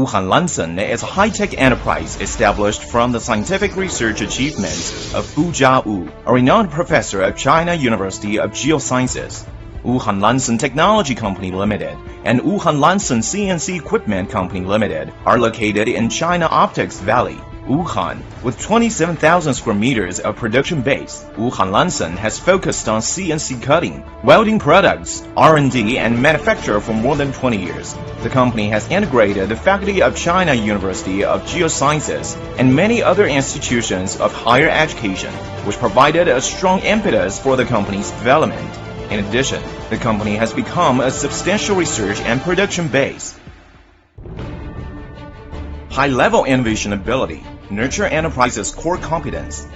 Wuhan Lansen is a high-tech enterprise established from the scientific research achievements of Fu Jiawu, a renowned professor of China University of Geosciences. Wuhan Lansen Technology Company Limited and Wuhan Lansen CNC Equipment Company Limited are located in China Optics Valley, Wuhan. With 27,000 square meters of production base, Wuhan Lansen has focused on CNC cutting, welding products, R&D, and manufacture for more than 20 years. The company has integrated the faculty of China University of Geosciences and many other institutions of higher education, which provided a strong impetus for the company's development. In addition, the company has become a substantial research and production base. High-level innovation ability, nurture enterprise's core competence.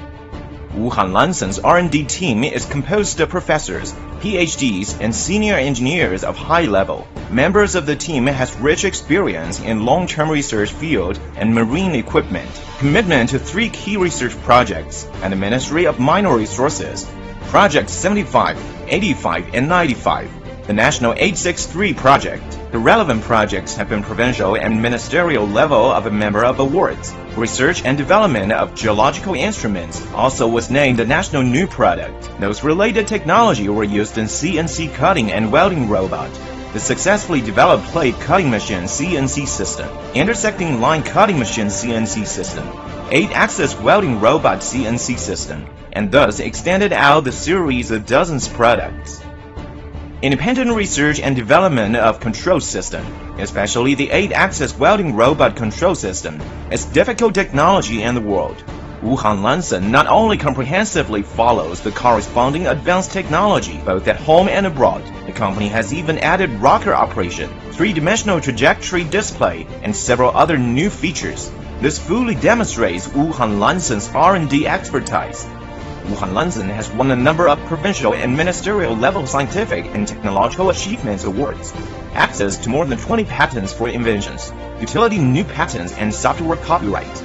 Wuhan Lansen's R&D team is composed of professors, PhDs, and senior engineers of high level. Members of the team has rich experience in long-term research field and marine equipment, commitment to 3 key research projects, and the Ministry of Mineral Resources. Projects 75, 85, and 95. The National 863 project. The relevant projects have been provincial and ministerial level of a member of awards. Research and development of geological instruments also was named the national new product. Those related technology were used in CNC cutting and welding robot. The successfully developed plate cutting machine CNC system, intersecting line cutting machine CNC system, 8-axis welding robot CNC system, and thus extended out the series of dozens of products. Independent research and development of control system, especially the 8-axis welding robot control system, is difficult technology in the world. Wuhan Lansen not only comprehensively follows the corresponding advanced technology both at home and abroad, the company has even added rocker operation, 3-dimensional trajectory display, and several other new features. This fully demonstrates Wuhan Lansen's R&D expertise. Wuhan Lansen has won a number of provincial and ministerial level scientific and technological achievements awards, access to more than 20 patents for inventions, utility new patents, and software copyright.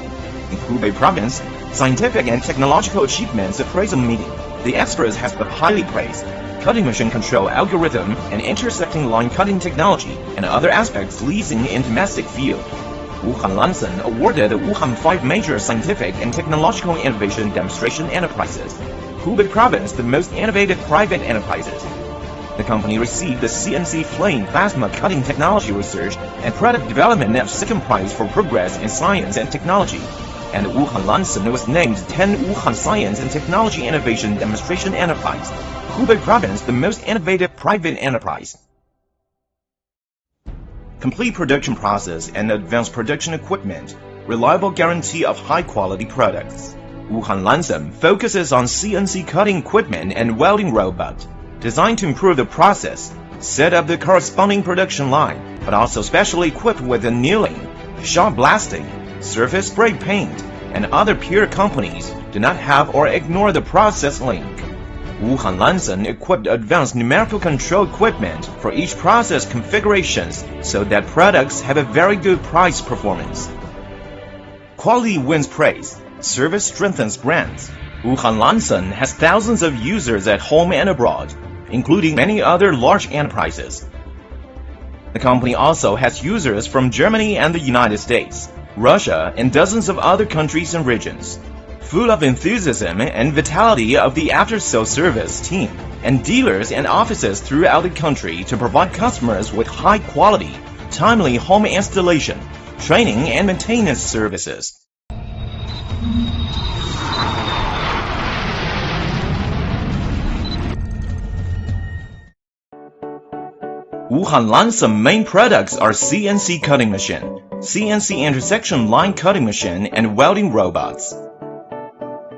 In Hubei Province, scientific and technological achievements appraisal meeting, the experts have been highly praised. Cutting machine control algorithm and intersecting line cutting technology and other aspects leading in domestic field. Wuhan Lansen awarded Wuhan 5 major scientific and technological innovation demonstration enterprises. Hubei Province the most innovative private enterprises. The company received the CNC flame plasma cutting technology research and product development of second prize for progress in science and technology. And Wuhan Lansen was named 10 Wuhan Science and Technology Innovation Demonstration Enterprise. Hubei Province the most innovative private enterprise. Complete production process and advanced production equipment, reliable guarantee of high-quality products. Wuhan Lansen focuses on CNC cutting equipment and welding robot, designed to improve the process, set up the corresponding production line, but also specially equipped with annealing, shot blasting, surface spray paint, and other peer companies do not have or ignore the process link. Wuhan Lansen equipped advanced numerical control equipment for each process configurations so that products have a very good price performance. Quality wins praise. Service strengthens brands. Wuhan Lansen has thousands of users at home and abroad, including many other large enterprises. The company also has users from Germany and the United States, Russia, and dozens of other countries and regions. Full of enthusiasm and vitality of the after-sales service team and dealers and offices throughout the country to provide customers with high-quality, timely home installation, training, and maintenance services. Wuhan Lansen main products are CNC cutting machine, CNC intersection line cutting machine, and welding robots.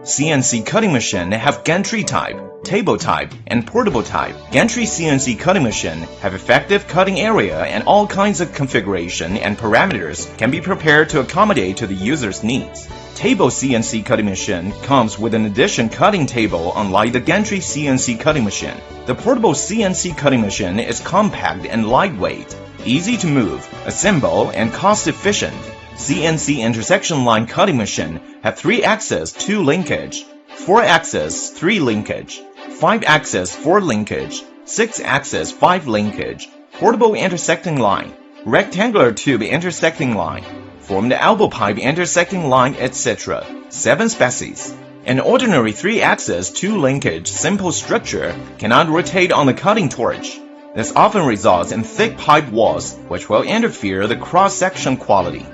CNC cutting machine have gantry type, table type, and portable type. Gantry CNC cutting machine have effective cutting area and all kinds of configuration and parameters can be prepared to accommodate to the user's needs. Table CNC cutting machine comes with an addition cutting table unlike the gantry CNC cutting machine. The portable CNC cutting machine is compact and lightweight, easy to move, assemble, and cost-efficient. CNC intersection line cutting machine have 3-axis 2 linkage, 4-axis 3 linkage, 5-axis 4 linkage, 6-axis 5 linkage, portable intersecting line, rectangular tube intersecting line, formed elbow pipe intersecting line, etc. 7 species. An ordinary 3-axis 2-linkage simple structure cannot rotate on the cutting torch. This often results in thick pipe walls, which will interfere the cross-section quality.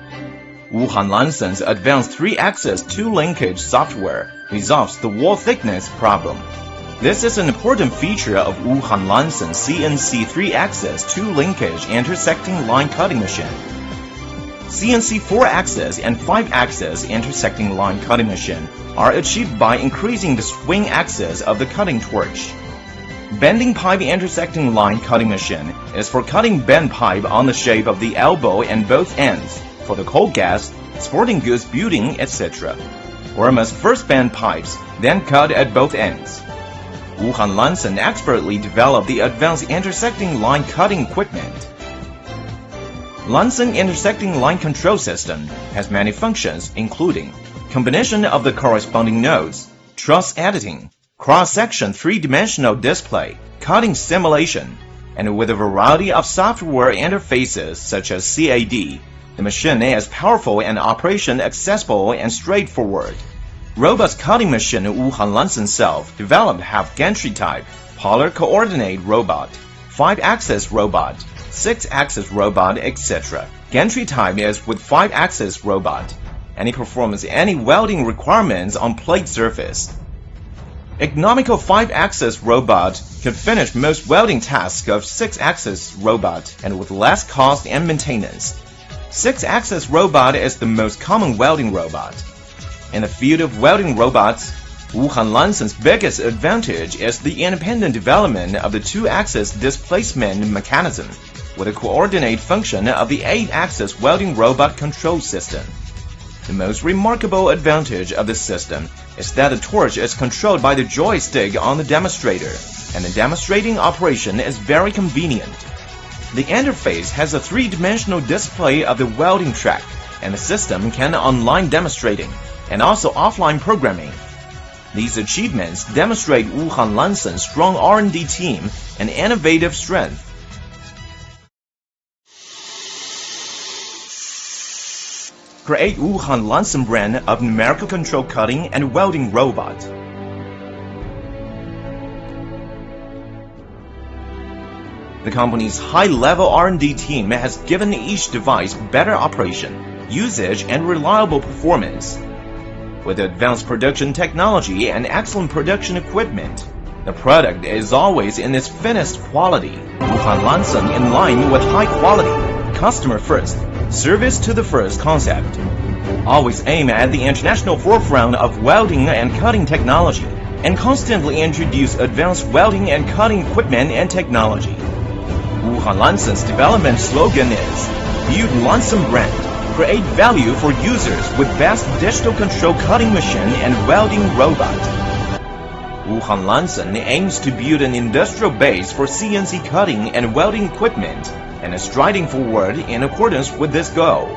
Wuhan Lanson's advanced 3-axis 2-linkage software resolves the wall thickness problem. This is an important feature of Wuhan Lanson's CNC 3-axis 2-linkage intersecting line cutting machine. CNC 4-axis and 5-axis intersecting line cutting machine are achieved by increasing the swing axis of the cutting torch. Bending pipe intersecting line cutting machine is for cutting bent pipe on the shape of the elbow and both ends, for the coal gas, sporting goods building, etc. Or must first bend pipes, then cut at both ends. Wuhan Lanson expertly developed the advanced intersecting line cutting equipment. Lanson intersecting line control system has many functions, including combination of the corresponding nodes, truss editing, cross-section 3-dimensional display, cutting simulation, and with a variety of software interfaces such as CAD, the machine is powerful and operation accessible and straightforward. Robust cutting machine Wuhan Lanson self-developed have gantry type, polar coordinate robot, 5-axis robot, 6-axis robot, etc. Gantry type is with 5-axis robot, and it performs any welding requirements on plate surface. Economical 5-axis robot can finish most welding tasks of 6-axis robot and with less cost and maintenance. 6-axis robot is the most common welding robot. In the field of welding robots, Wuhan Lanson's biggest advantage is the independent development of the 2-axis displacement mechanism with a coordinate function of the 8-axis welding robot control system. The most remarkable advantage of this system is that the torch is controlled by the joystick on the demonstrator, and the demonstrating operation is very convenient. The interface has a 3-dimensional display of the welding track, and the system can online demonstrating and also offline programming. These achievements demonstrate Wuhan Lanson's strong R&D team and innovative strength. Create Wuhan Lanson brand of numerical control cutting and welding robot. The company's high-level R&D team has given each device better operation, usage, and reliable performance. With advanced production technology and excellent production equipment, the product is always in its finest quality. Wuhan Lanson in line with high quality, customer first, service to the first concept. Always aim at the international forefront of welding and cutting technology, and constantly introduce advanced welding and cutting equipment and technology. Wuhan Lanson's development slogan is Build Lanson brand, create value for users with best digital control cutting machine and welding robot. Wuhan Lanson aims to build an industrial base for CNC cutting and welding equipment, and is striding forward in accordance with this goal.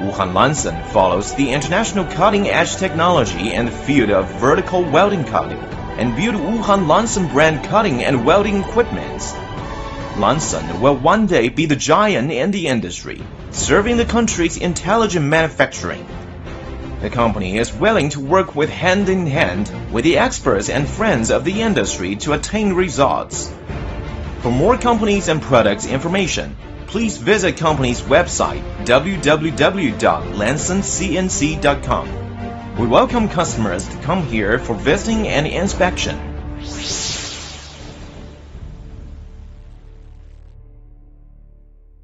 Wuhan Lanson follows the international cutting-edge technology in the field of vertical welding cutting, and build Wuhan Lanson brand cutting and welding equipments. Lanson will one day be the giant in the industry, serving the country's intelligent manufacturing. The company is willing to work with hand in hand with the experts and friends of the industry to attain results. For more companies and products information, please visit company's website www.lansoncnc.com. We welcome customers to come here for visiting and inspection.